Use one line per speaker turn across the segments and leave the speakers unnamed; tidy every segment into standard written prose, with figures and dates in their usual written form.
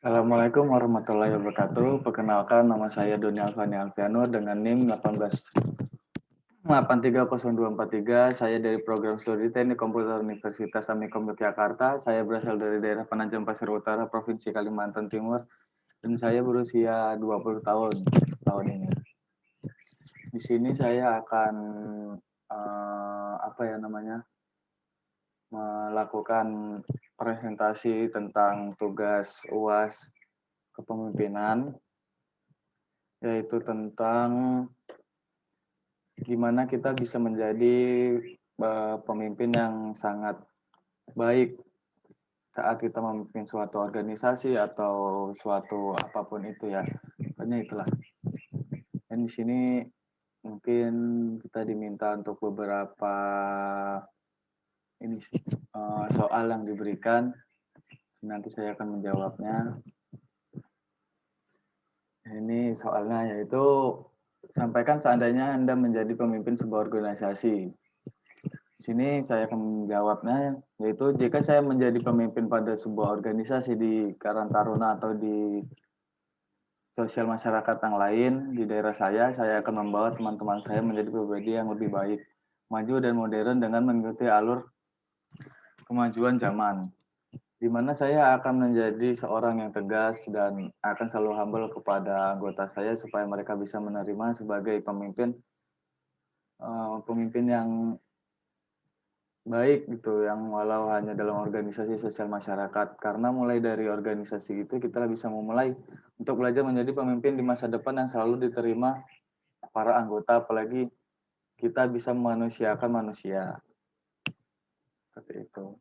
Assalamualaikum warahmatullahi wabarakatuh. Perkenalkan, nama saya Doni Alfani Alfianur dengan NIM 18830243. Saya dari program studi Teknik Komputer Universitas Amikom Yogyakarta. Saya berasal dari daerah Penajam Pasir Utara, Provinsi Kalimantan Timur, dan saya berusia 20 tahun ini. Di sini saya akan melakukan presentasi tentang tugas UAS kepemimpinan, yaitu tentang gimana kita bisa menjadi pemimpin yang sangat baik saat kita memimpin suatu organisasi atau suatu apapun itu ya. Pokoknya itulah. Dan di sini mungkin kita diminta untuk beberapa soal yang diberikan. Nanti saya akan menjawabnya. Ini soalnya yaitu sampaikan seandainya Anda menjadi pemimpin sebuah organisasi. Di sini saya akan menjawabnya, yaitu jika saya menjadi pemimpin pada sebuah organisasi di Karang Taruna atau di sosial masyarakat yang lain di daerah saya akan membawa teman-teman saya menjadi pribadi yang lebih baik, maju dan modern dengan mengikuti alur kemajuan zaman, di mana saya akan menjadi seorang yang tegas dan akan selalu humble kepada anggota saya supaya mereka bisa menerima sebagai pemimpin yang baik gitu, yang walau hanya dalam organisasi sosial masyarakat. Karena mulai dari organisasi itu kita bisa memulai untuk belajar menjadi pemimpin di masa depan yang selalu diterima para anggota, apalagi kita bisa memanusiakan manusia. Seperti itu.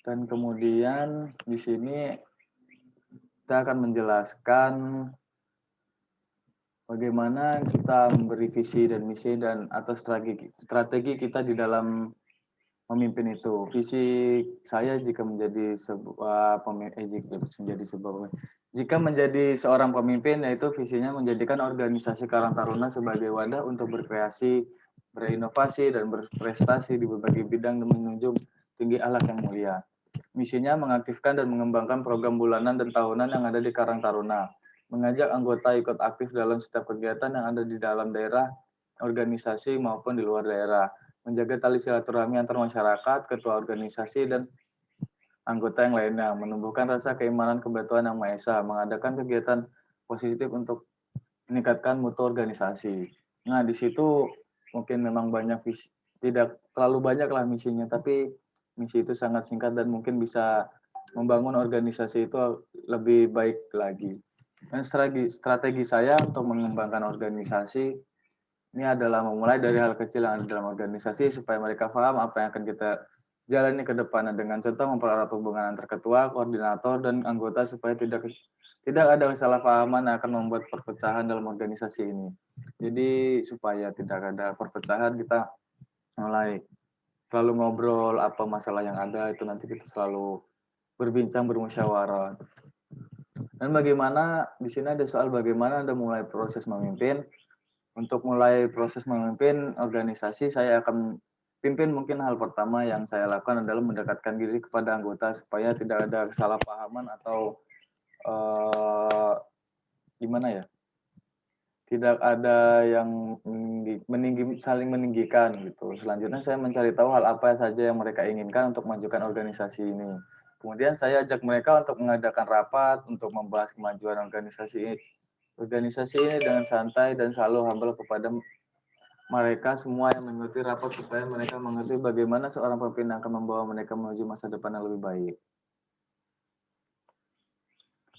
Dan kemudian di sini kita akan menjelaskan bagaimana kita memberi visi dan misi dan atau strategi kita di dalam memimpin itu. Visi saya jika menjadi seorang pemimpin, yaitu visinya menjadikan organisasi Karang Taruna sebagai wadah untuk berkreasi, berinovasi dan berprestasi di berbagai bidang dan menunjung tinggi akhlak yang mulia. Misinya mengaktifkan dan mengembangkan program bulanan dan tahunan yang ada di Karang Taruna, mengajak anggota ikut aktif dalam setiap kegiatan yang ada di dalam daerah, organisasi maupun di luar daerah, menjaga tali silaturahmi antar masyarakat, ketua organisasi, dan anggota yang lainnya, menumbuhkan rasa keimanan kepada Tuhan Yang Maha Esa, mengadakan kegiatan positif untuk meningkatkan mutu organisasi. Nah, di situ mungkin memang banyak visi, tidak terlalu banyak lah misinya, tapi misi itu sangat singkat dan mungkin bisa membangun organisasi itu lebih baik lagi. Dan strategi saya untuk mengembangkan organisasi ini adalah memulai dari hal kecil yang ada dalam organisasi supaya mereka paham apa yang akan kita jalani ke depannya, dengan contoh mempererat hubungan antar ketua, koordinator, dan anggota supaya tidak ada kesalahpahaman yang akan membuat perpecahan dalam organisasi ini. Jadi supaya tidak ada perpecahan, kita mulai selalu ngobrol apa masalah yang ada, itu nanti kita selalu berbincang, bermusyawarah. Dan bagaimana, di sini ada soal bagaimana Anda mulai proses memimpin. Untuk mulai proses memimpin organisasi, saya akan pimpin mungkin hal pertama yang saya lakukan adalah mendekatkan diri kepada anggota supaya tidak ada kesalahpahaman atau tidak ada yang saling meninggikan gitu. Selanjutnya saya mencari tahu hal apa saja yang mereka inginkan untuk memajukan organisasi ini. Kemudian saya ajak mereka untuk mengadakan rapat untuk membahas kemajuan organisasi ini dengan santai dan selalu humble kepada mereka semua yang mengikuti rapat supaya mereka mengerti bagaimana seorang pemimpin akan membawa mereka menuju masa depan yang lebih baik.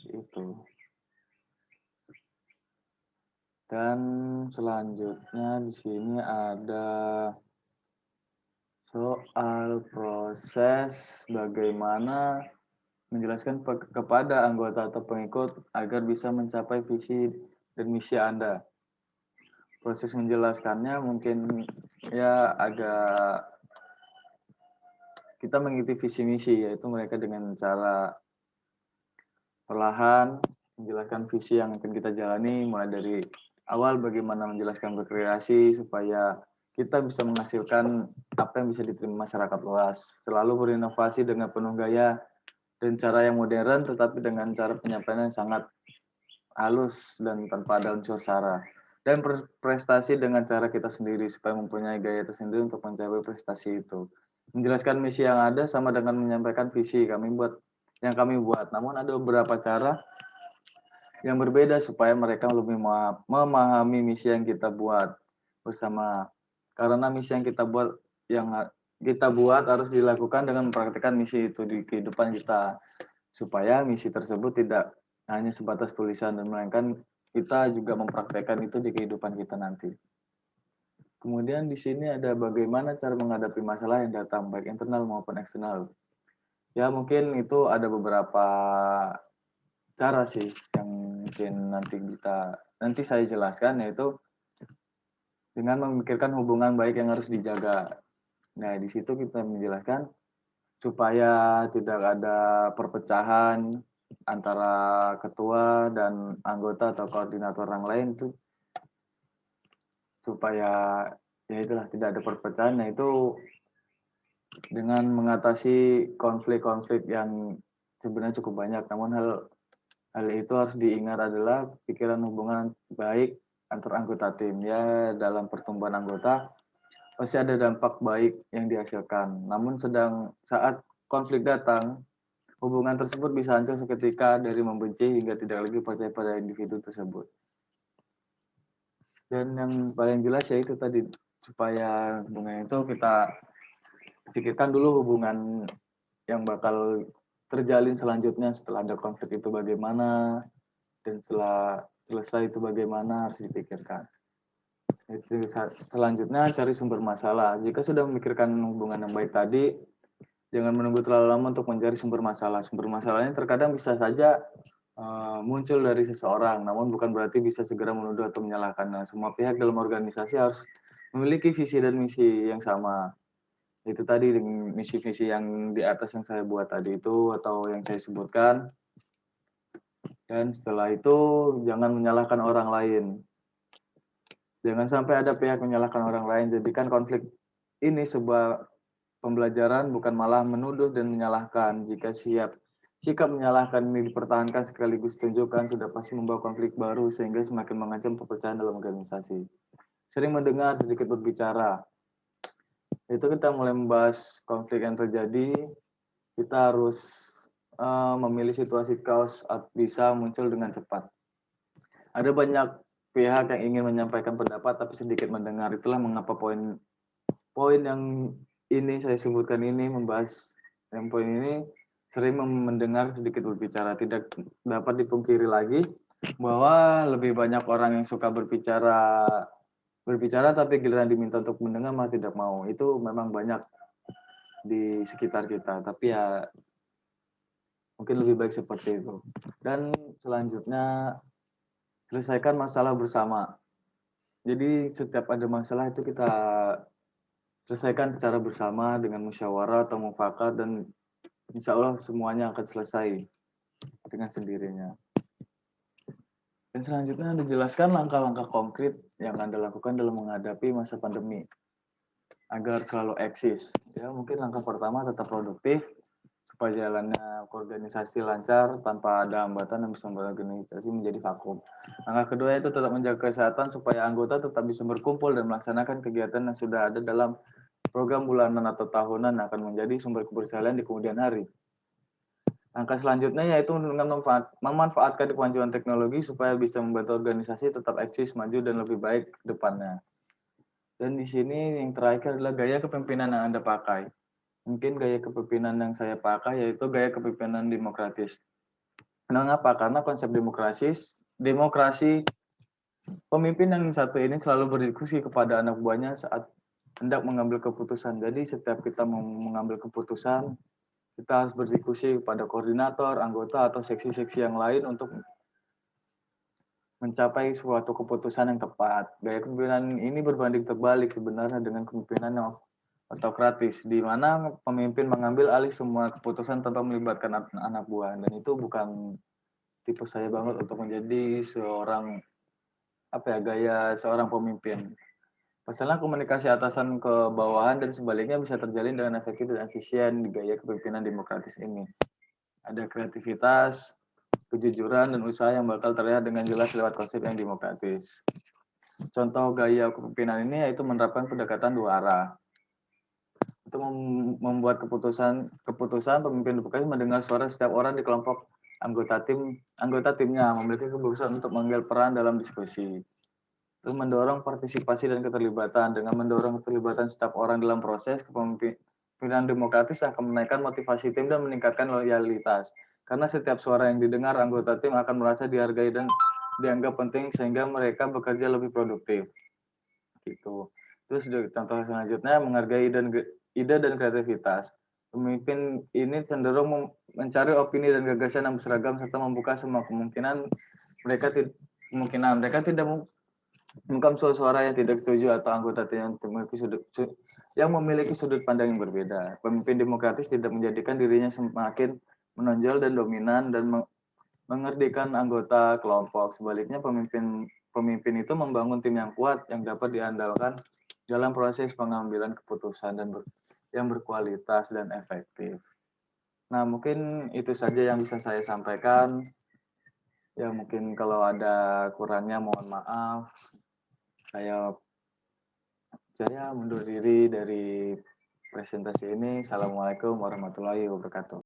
Itu. Dan selanjutnya di sini ada soal proses bagaimana menjelaskan kepada anggota atau pengikut agar bisa mencapai visi dan misi Anda. Proses menjelaskannya mungkin ya agak kita mengikuti visi misi, yaitu mereka dengan cara perlahan menjelaskan visi yang akan kita jalani, mulai dari awal bagaimana menjelaskan berkreasi supaya kita bisa menghasilkan apa yang bisa diterima masyarakat luas, selalu berinovasi dengan penuh gaya dan cara yang modern, tetapi dengan cara penyampaian yang sangat halus dan tanpa ada unsur sara. Dan berprestasi dengan cara kita sendiri supaya mempunyai gaya tersendiri untuk mencapai prestasi itu. Menjelaskan misi yang ada sama dengan menyampaikan visi yang kami buat. Namun ada beberapa cara yang berbeda supaya mereka lebih memahami misi yang kita buat bersama. Karena misi yang kita buat harus dilakukan dengan mempraktikkan misi itu di kehidupan kita supaya misi tersebut tidak hanya sebatas tulisan dan melainkan kita juga mempraktekkan itu di kehidupan kita nanti. Kemudian di sini ada bagaimana cara menghadapi masalah yang datang baik internal maupun eksternal. Ya mungkin itu ada beberapa cara sih yang mungkin nanti saya jelaskan, yaitu dengan memikirkan hubungan baik yang harus dijaga. Nah, di situ kita menjelaskan supaya tidak ada perpecahan antara ketua dan anggota atau koordinator yang lain itu, supaya ya itulah tidak ada perpecahan. Nah, itu dengan mengatasi konflik-konflik yang sebenarnya cukup banyak, namun hal itu harus diingat adalah pikiran hubungan baik antar anggota tim. Ya, dalam pertumbuhan anggota pasti ada dampak baik yang dihasilkan. Namun saat konflik datang, hubungan tersebut bisa hancur seketika dari membenci hingga tidak lagi percaya pada individu tersebut. Dan yang paling jelas yaitu tadi, supaya hubungan itu kita pikirkan dulu hubungan yang bakal terjalin selanjutnya setelah ada konflik itu bagaimana, dan setelah selesai itu bagaimana harus dipikirkan. Itu selanjutnya cari sumber masalah. Jika sudah memikirkan hubungan yang baik tadi, jangan menunggu terlalu lama untuk mencari sumber masalah. Sumber masalahnya terkadang bisa saja muncul dari seseorang, namun bukan berarti bisa segera menuduh atau menyalahkan. Nah, semua pihak dalam organisasi harus memiliki visi dan misi yang sama. Itu tadi misi-misi yang di atas yang saya buat tadi itu atau yang saya sebutkan. Dan setelah itu jangan menyalahkan orang lain. Jangan sampai ada pihak menyalahkan orang lain. Jadikan konflik ini sebuah pembelajaran, bukan malah menuduh dan menyalahkan. Jika sikap menyalahkan ini dipertahankan sekaligus tunjukkan sudah pasti membawa konflik baru sehingga semakin mengancam perpecahan dalam organisasi. Sering mendengar, sedikit berbicara. Itu kita mulai membahas konflik yang terjadi, kita harus memilih situasi kaos bisa muncul dengan cepat. Ada banyak pihak yang ingin menyampaikan pendapat tapi sedikit mendengar. Itulah mengapa poin yang ini saya sebutkan ini membahas yang poin ini sering mendengar sedikit berbicara. Tidak dapat dipungkiri lagi bahwa lebih banyak orang yang suka berbicara tapi giliran diminta untuk mendengar malah tidak mau. Itu memang banyak di sekitar kita, tapi ya mungkin lebih baik seperti itu. Dan selanjutnya selesaikan masalah bersama. Jadi setiap ada masalah itu kita selesaikan secara bersama dengan musyawarah atau mufakat, dan insya Allah semuanya akan selesai dengan sendirinya. Dan selanjutnya dijelaskan langkah-langkah konkret yang Anda lakukan dalam menghadapi masa pandemi agar selalu eksis. Ya, mungkin langkah pertama tetap produktif supaya jalannya organisasi lancar tanpa ada hambatan yang bisa membuat organisasi menjadi vakum. Langkah kedua itu tetap menjaga kesehatan supaya anggota tetap bisa berkumpul dan melaksanakan kegiatan yang sudah ada dalam program bulanan atau tahunan akan menjadi sumber kebersihan di kemudian hari. Langkah selanjutnya yaitu dengan memanfaatkan kemajuan teknologi supaya bisa membantu organisasi tetap eksis, maju, dan lebih baik ke depannya. Dan di sini yang terakhir adalah gaya kepemimpinan yang Anda pakai. Mungkin gaya kepemimpinan yang saya pakai yaitu gaya kepemimpinan demokratis. Kenapa? Karena konsep demokrasi pemimpin yang satu ini selalu berdiskusi kepada anak buahnya saat hendak mengambil keputusan. Jadi setiap kita mau mengambil keputusan, kita harus berdiskusi kepada koordinator, anggota, atau seksi-seksi yang lain untuk mencapai suatu keputusan yang tepat. Gaya kepemimpinan ini berbanding terbalik sebenarnya dengan kepemimpinan yang autokratis, di mana pemimpin mengambil alih semua keputusan tanpa melibatkan anak buah. Dan itu bukan tipe saya banget untuk menjadi gaya seorang pemimpin. Masalah komunikasi atasan ke bawahan dan sebaliknya bisa terjalin dengan efektif dan efisien di gaya kepemimpinan demokratis ini. ada kreativitas, kejujuran, dan usaha yang bakal terlihat dengan jelas lewat konsep yang demokratis. Contoh gaya kepemimpinan ini yaitu menerapkan pendekatan dua arah. Untuk membuat keputusan pemimpin demokratis mendengar suara setiap orang di kelompok anggota timnya, memiliki kebebasan untuk mengambil peran dalam diskusi. Terus mendorong partisipasi dan keterlibatan. Dengan mendorong keterlibatan setiap orang dalam proses kepemimpinan demokratis akan menaikkan motivasi tim dan meningkatkan loyalitas. Karena setiap suara yang didengar anggota tim akan merasa dihargai dan dianggap penting sehingga mereka bekerja lebih produktif. Gitu. Terus contoh selanjutnya menghargai ide dan kreativitas. Pemimpin ini cenderung mencari opini dan gagasan yang berseragam serta membuka semua kemungkinan. Mereka tidak mengungkap suara-suara yang tidak setuju atau anggota yang memiliki sudut pandang yang berbeda. Pemimpin demokratis tidak menjadikan dirinya semakin menonjol dan dominan dan mengerdikan anggota kelompok. Sebaliknya, pemimpin itu membangun tim yang kuat yang dapat diandalkan dalam proses pengambilan keputusan yang berkualitas dan efektif. Nah, mungkin itu saja yang bisa saya sampaikan. Ya, mungkin kalau ada kurangnya mohon maaf. Saya mundur diri dari presentasi ini. Assalamualaikum warahmatullahi wabarakatuh.